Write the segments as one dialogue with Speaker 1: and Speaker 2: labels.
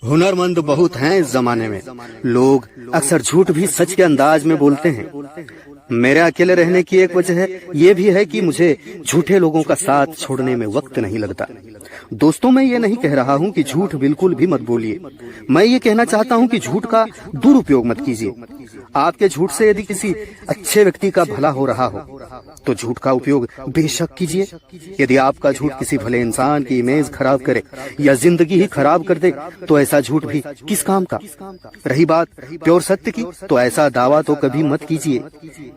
Speaker 1: हुनरमंद बहुत हैं इस जमाने में। लोग अक्सर झूठ भी सच के अंदाज में बोलते हैं। मेरे अकेले रहने की एक वजह ये भी है कि मुझे झूठे लोगों का साथ छोड़ने में वक्त नहीं लगता। दोस्तों, मैं ये नहीं कह रहा हूँ कि झूठ बिल्कुल भी मत बोलिए। मैं ये कहना चाहता हूँ कि झूठ का दुरुपयोग मत कीजिए। आपके झूठ से यदि किसी अच्छे व्यक्ति का भला हो रहा हो तो झूठ का उपयोग बेशक कीजिए। यदि आपका झूठ किसी भले इंसान की इमेज खराब करे या जिंदगी ही खराब कर दे तो ऐसा झूठ भी किस काम का। रही बात प्योर सत्य की, तो ऐसा दावा तो कभी मत कीजिए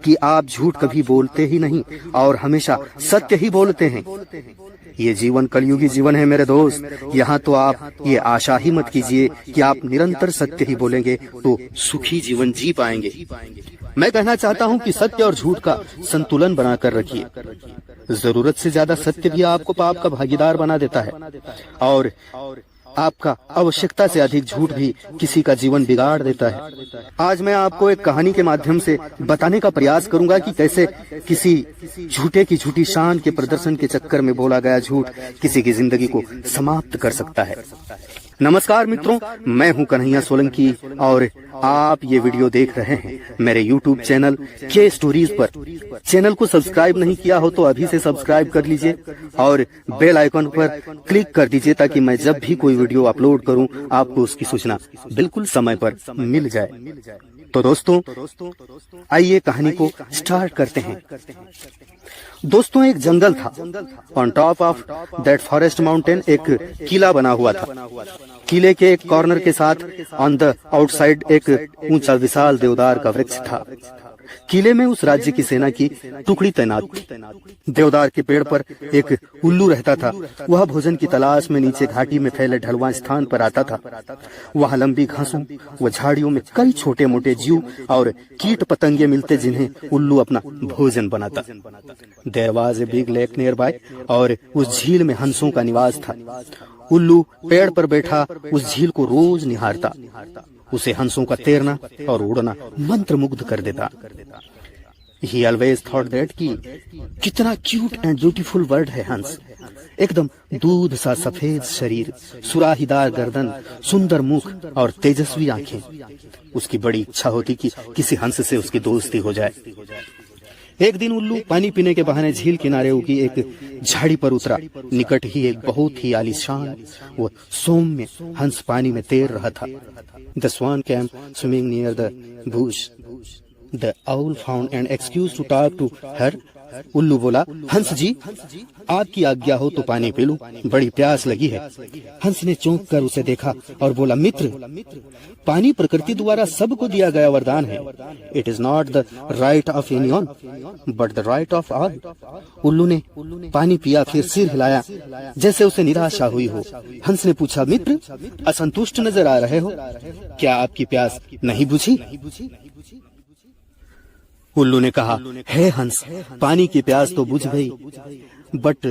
Speaker 1: कि आप झूठ कभी बोलते ही नहीं और हमेशा सत्य ही बोलते हैं। ये जीवन कलयुगी जीवन है मेरे दोस्त। यहाँ तो आप ये आशा ही मत कीजिए कि आप निरंतर सत्य ही बोलेंगे तो सुखी जीवन जी पाएंगे। मैं कहना चाहता हूँ कि सत्य और झूठ का संतुलन बनाकर रखिए। जरूरत से ज्यादा सत्य भी आपको पाप का भागीदार बना देता है और आपका आवश्यकता से अधिक झूठ भी किसी का जीवन बिगाड़ देता है। आज मैं आपको एक कहानी के माध्यम से बताने का प्रयास करूंगा कि कैसे किसी झूठे की झूठी शान के प्रदर्शन के चक्कर में बोला गया झूठ किसी की जिंदगी को समाप्त कर सकता है। नमस्कार मित्रों, मैं हूं कन्हैया सोलंकी और आप ये वीडियो देख रहे हैं मेरे YouTube चैनल के स्टोरीज पर। चैनल को सब्सक्राइब नहीं किया हो तो अभी से सब्सक्राइब कर लीजिए और बेल आइकन पर क्लिक कर दीजिए ताकि मैं जब भी कोई वीडियो अपलोड करूं आपको उसकी सूचना बिल्कुल समय पर मिल जाए। तो दोस्तों, आइए कहानी को स्टार्ट करते हैं। दोस्तों, एक जंगल था। On top of that forest mountain एक किला बना हुआ था। किले के एक कॉर्नर के साथ ऑन द आउटसाइड एक ऊंचा विशाल देवदार का वृक्ष था। किले में उस राज्य की सेना की टुकड़ी तैनात थी। देवदार के पेड़ पर एक उल्लू रहता था। वह भोजन की तलाश में नीचे घाटी में फैले ढलवां स्थान पर आता था। वहाँ लंबी घासों व झाड़ियों में कई छोटे मोटे जीव और कीट पतंगे मिलते जिन्हें उल्लू अपना भोजन बनाता। There was a big lake nearby और उस झील में हंसों का निवास था। उल्लू पेड़ पर बैठा उस झील को रोज निहारता। उसे हंसों का तैरना और उड़ना मंत्रमुग्ध कर देता। He always thought that कि कितना क्यूट एंड ब्यूटीफुल वर्ड है हंस। एकदम दूध सा सफेद शरीर, सुराहीदार गर्दन, सुंदर मुख और तेजस्वी आंखें। उसकी बड़ी इच्छा होती कि किसी हंस से उसकी दोस्ती हो जाए। एक दिन उल्लू पानी पीने के बहाने झील किनारे की एक झाड़ी पर उतरा। निकट ही एक बहुत ही आलीशान व सौम्य हंस पानी में तैर रहा था। The swan came swimming near the bush. The owl found an excuse to talk to her. उल्लू बोला, हंस जी, आपकी आज्ञा हो तो पानी पी लूं, बड़ी प्यास लगी है। हंस ने चौंक कर उसे देखा और बोला, मित्र, पानी प्रकृति द्वारा सबको दिया गया वरदान है। It is not the right of anyone but the right of all. उल्लू ने पानी पिया, फिर सिर हिलाया जैसे उसे निराशा हुई हो। हंस ने पूछा, मित्र, असंतुष्ट नजर आ रहे हो, क्या आपकी प्यास नहीं बुझी? उल्लू ने कहा, हे हंस, पानी की प्यास तो बुझ गई, but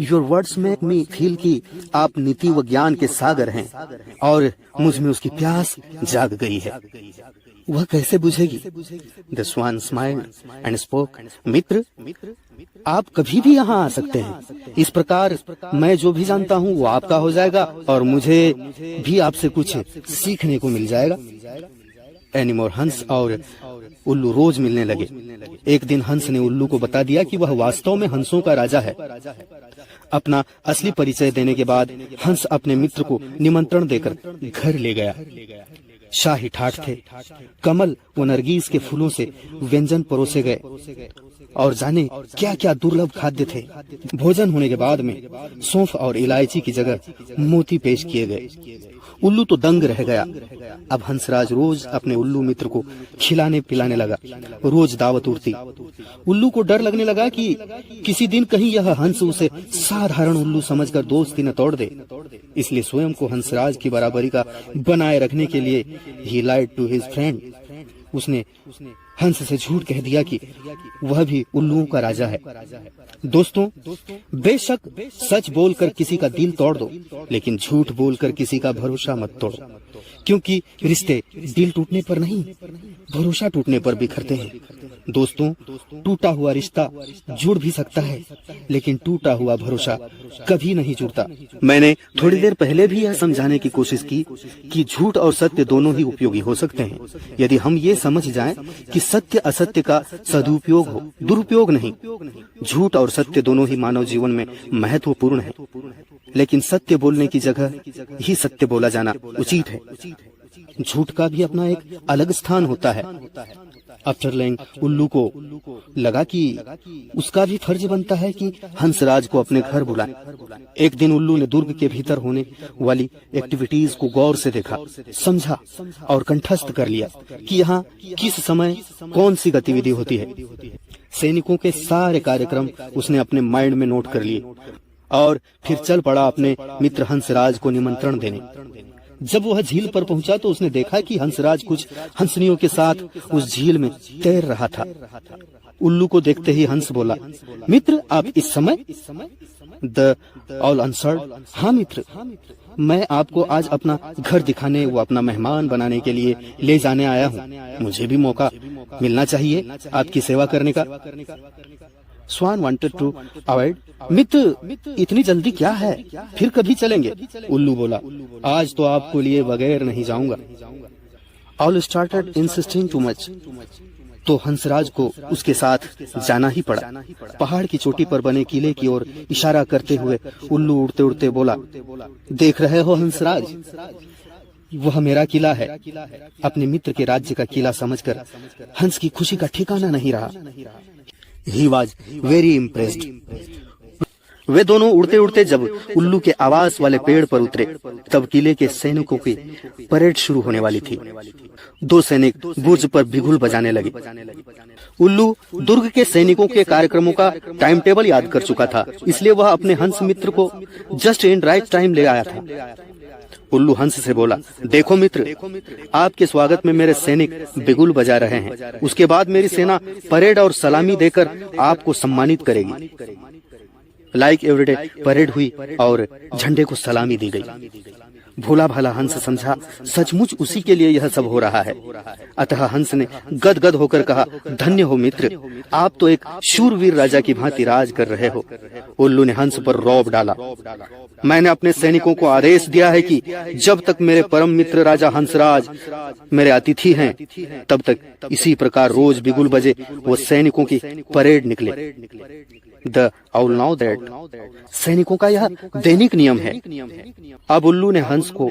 Speaker 1: your words make me feel कि आप नीति व ज्ञान के सागर हैं और मुझ में उसकी प्यास जाग गई है। वह कैसे बुझेगी? The swan smiled and spoke, मित्र, आप कभी भी यहाँ आ सकते हैं। इस प्रकार मैं जो भी जानता हूँ वो आपका हो जाएगा और मुझे भी आपसे कुछ सीखने को मिल जाएगा। एनीमोर हंस और उल्लू रोज मिलने लगे। एक दिन हंस ने उल्लू को बता दिया कि वह वास्तव में हंसों का राजा है। अपना असली परिचय देने के बाद हंस अपने मित्र को निमंत्रण देकर घर ले गया। शाही ठाठ थे, कमल व नरगीस के फूलों से व्यंजन परोसे गए और जाने क्या क्या दुर्लभ खाद्य थे। भोजन होने के बाद में सौंफ और इलायची की जगह मोती पेश किए गए। उल्लू तो दंग रह गया। अब हंसराज रोज अपने उल्लू मित्र को खिलाने पिलाने लगा। रोज दावत उड़ती। उल्लू को डर लगने लगा कि किसी दिन कहीं यह हंस उसे साधारण उल्लू समझकर दोस्ती न तोड़ दे। इसलिए स्वयं को हंसराज की बराबरी का बनाए रखने के लिए ही लाइड टू हिज फ्रेंड। उसने हंस से झूठ कह दिया कि वह भी उल्लुओं का राजा है। दोस्तों, बेशक सच बोलकर किसी का दिल तोड़ दो, लेकिन झूठ बोलकर किसी का भरोसा मत तोड़ो, क्योंकि रिश्ते दिल टूटने पर नहीं, भरोसा टूटने पर बिखरते हैं। दोस्तों, टूटा हुआ रिश्ता जुड़ भी सकता है, लेकिन टूटा हुआ भरोसा कभी नहीं जुड़ता। मैंने थोड़ी देर पहले भी यह समझाने की कोशिश की कि झूठ और सत्य दोनों ही उपयोगी हो सकते हैं, यदि हम ये समझ जाएं कि सत्य असत्य का सदुपयोग हो, दुरुपयोग नहीं। झूठ और सत्य दोनों ही मानव जीवन में महत्वपूर्ण है, लेकिन सत्य बोलने की जगह ही सत्य बोला जाना उचित है। झूठ का भी अपना एक अलग स्थान होता है। अफ्टरलैंग उल्लू को लगा कि उसका भी फर्ज बनता है कि हंसराज को अपने घर बुलाए। एक दिन उल्लू ने दुर्ग के भीतर होने वाली एक्टिविटीज को गौर से देखा, समझा और कंठस्थ कर लिया कि यहाँ किस समय कौन सी गतिविधि होती है। सैनिकों के सारे कार्यक्रम उसने अपने माइंड में नोट कर लिए और फिर चल पड़ा अपने मित्र हंसराज को निमंत्रण देने। जब वह झील पर पहुंचा तो उसने देखा कि हंसराज कुछ हंसनियों के साथ उस झील में तैर रहा था। उल्लू को देखते ही हंस बोला, मित्र आप इस समय? द ऑल आंसर्ड, हाँ मित्र, मैं आपको आज अपना घर दिखाने व अपना मेहमान बनाने के लिए ले जाने आया हूँ। मुझे भी मौका मिलना चाहिए आपकी सेवा करने का। स्वान वांटेड टू अवॉइड, मित्र इतनी जल्दी क्या है, फिर कभी चलेंगे। उल्लू बोला, आज तो आपको लिए बगैर नहीं जाऊंगा। All started insisting too much, तो हंसराज को उसके साथ जाना ही पड़ा। पहाड़ की चोटी पर बने किले की ओर इशारा करते हुए उल्लू उड़ते उड़ते बोला, देख रहे हो हंसराज, वह मेरा किला है। अपने मित्र के राज्य का किला समझकर हंस की खुशी का ठिकाना नहीं रहा। He was very impressed. वे दोनों उड़ते उड़ते जब उल्लू के आवास वाले पेड़ पर उतरे, तब किले के सैनिकों की परेड शुरू होने वाली थी। दो सैनिक बुर्ज पर बिगुल बजाने लगे। उल्लू दुर्ग के सैनिकों के कार्यक्रमों का टाइम टेबल याद कर चुका था, इसलिए वह अपने हंस मित्र को जस्ट इन राइट टाइम ले आया था। उल्लू हंस से बोला, देखो मित्र, आपके स्वागत में मेरे सैनिक बिगुल बजा रहे हैं। उसके बाद मेरी सेना परेड और सलामी देकर आपको सम्मानित करेगी। लाइक एवरीडे परेड हुई और झंडे को सलामी दी गई। भोला भाला हंस समझा सचमुच उसी के लिए यह सब हो रहा है। अतः हंस ने गदगद होकर कहा, धन्य हो मित्र, आप तो एक शूरवीर राजा की भांति राज कर रहे हो। उल्लू ने हंस पर रौब डाला, मैंने अपने सैनिकों को आदेश दिया है कि जब तक मेरे परम मित्र राजा हंसराज मेरे अतिथि हैं, तब तक इसी प्रकार रोज बिगुल बजे वो सैनिकों की परेड निकले। द आउल नाउ दैट, सैनिकों का यह दैनिक नियम है। अब उल्लू ने हंस को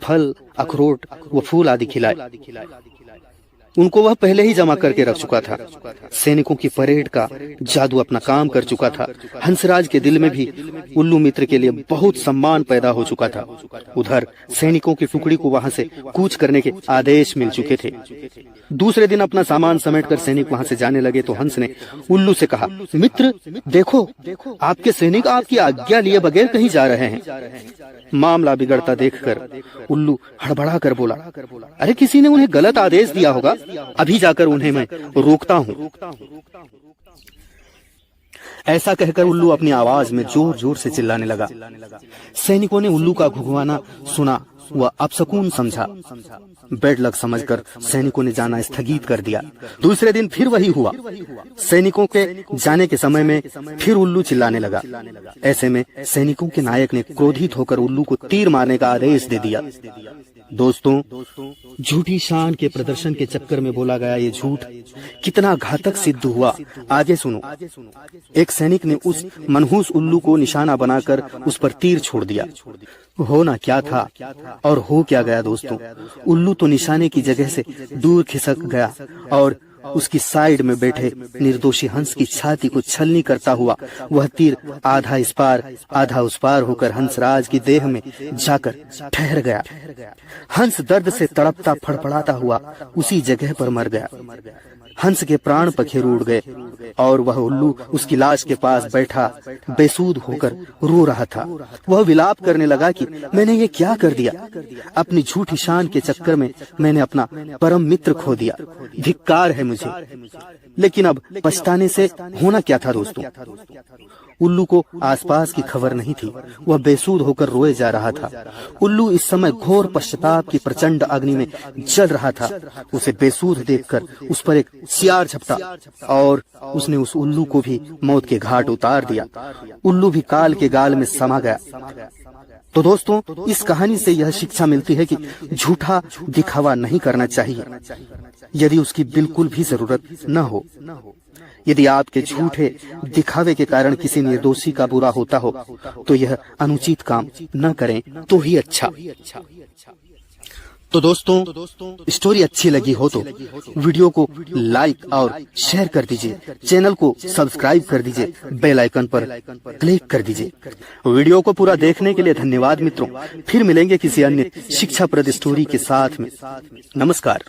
Speaker 1: फल, अखरोट व फूल आदि खिलाए। उनको वह पहले ही जमा करके रख चुका था। सैनिकों की परेड का जादू अपना काम कर चुका था। हंसराज के दिल में भी उल्लू मित्र के लिए बहुत सम्मान पैदा हो चुका था। उधर सैनिकों की टुकड़ी को वहां से कूच करने के आदेश मिल चुके थे। दूसरे दिन अपना सामान समेटकर सैनिक वहां से जाने लगे तो हंस ने उल्लू से कहा, मित्र देखो, आपके सैनिक आपकी आज्ञा लिए बगैर कहीं जा रहे हैं। मामला बिगड़ता देखकर उल्लू हड़बड़ा कर बोला, अरे किसी ने उन्हें गलत आदेश दिया होगा, अभी जाकर उन्हें मैं रोकता हूँ। ऐसा कहकर उल्लू अपनी आवाज में जोर जोर से चिल्लाने लगा। सैनिकों ने उल्लू का घुघवाना सुना, वह अपशकुन समझा। बेड लक समझकर सैनिकों ने जाना स्थगित कर दिया। दूसरे दिन फिर वही हुआ। सैनिकों के जाने के समय में फिर उल्लू चिल्लाने लगा। ऐसे में सैनिकों के नायक ने क्रोधित होकर उल्लू को तीर मारने का आदेश दे दिया। दोस्तों, झूठी शान के प्रदर्शन के चक्कर में बोला गया ये झूठ कितना घातक सिद्ध हुआ, आगे सुनो। एक सैनिक ने उस मनहूस उल्लू को निशाना बनाकर उस पर तीर छोड़ दिया। होना क्या था और हो क्या गया दोस्तों, उल्लू तो निशाने की जगह से दूर खिसक गया और उसकी साइड में बैठे निर्दोषी हंस की छाती को छलनी करता हुआ वह तीर आधा इस पार आधा उस पार होकर हंसराज की देह में जाकर ठहर गया। हंस दर्द से तड़पता फड़फड़ाता हुआ उसी जगह पर मर गया। हंस के प्राण पखेरु उड़ गए और वह उल्लू उसकी लाश के पास बैठा बेसूध होकर रो रहा था। वह विलाप करने लगा कि मैंने ये क्या कर दिया, अपनी झूठी शान के चक्कर में मैंने अपना परम मित्र खो दिया, धिक्कार है मुझे। लेकिन अब पछताने से होना क्या था दोस्तों। उल्लू को आसपास की खबर नहीं थी, वह बेसूध होकर रोए जा रहा था। उल्लू इस समय घोर पश्चाताप की प्रचंड अग्नि में जल रहा था। उसे बेसूध देखकर उस पर एक सियार झपटा और उसने उस उल्लू को भी मौत के घाट उतार दिया। उल्लू भी काल के गाल में समा गया। तो दोस्तों, इस कहानी से यह शिक्षा मिलती है कि झूठा दिखावा नहीं करना चाहिए यदि उसकी बिल्कुल भी जरूरत न हो। यदि आपके झूठे दिखावे के कारण किसी निर्दोषी का बुरा होता हो तो यह अनुचित काम न करें तो ही अच्छा। तो दोस्तों, स्टोरी अच्छी लगी हो तो वीडियो को लाइक और शेयर कर दीजिए, चैनल को सब्सक्राइब कर दीजिए, बेल आइकन पर क्लिक कर दीजिए। वीडियो को पूरा देखने के लिए धन्यवाद मित्रों। फिर मिलेंगे किसी अन्य शिक्षाप्रद स्टोरी के साथ में। नमस्कार।